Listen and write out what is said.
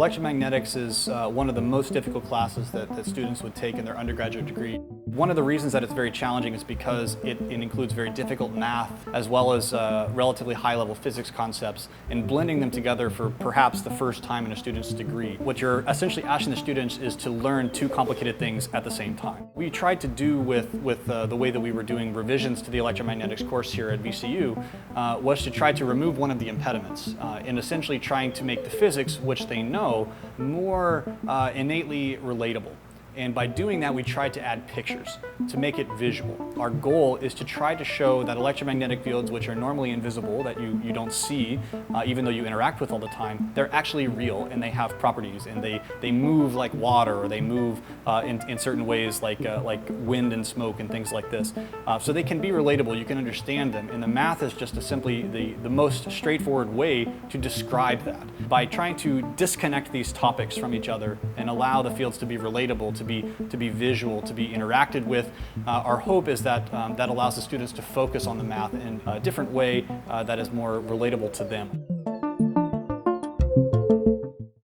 Electromagnetics is one of the most difficult classes that students would take in their undergraduate degree. One of the reasons that it's very challenging is because it includes very difficult math as well as relatively high-level physics concepts, and blending them together for perhaps the first time in a student's degree. What you're essentially asking the students is to learn two complicated things at the same time. We tried to do with the way that we were doing revisions to the electromagnetics course here at VCU was to try to remove one of the impediments in essentially trying to make the physics, which they know, more innately relatable. And by doing that, we tried to add pictures to make it visual. Our goal is to try to show that electromagnetic fields, which are normally invisible, that you don't see, even though you interact with all the time, they're actually real and they have properties, and they move like water, or they move in certain ways like wind and smoke and things like this. So they can be relatable, you can understand them, and the math is just simply the most straightforward way to describe that. By trying to disconnect these topics from each other and allow the fields to be relatable, to be visual, to be interacted with. Our hope is that that allows the students to focus on the math in a different way that is more relatable to them.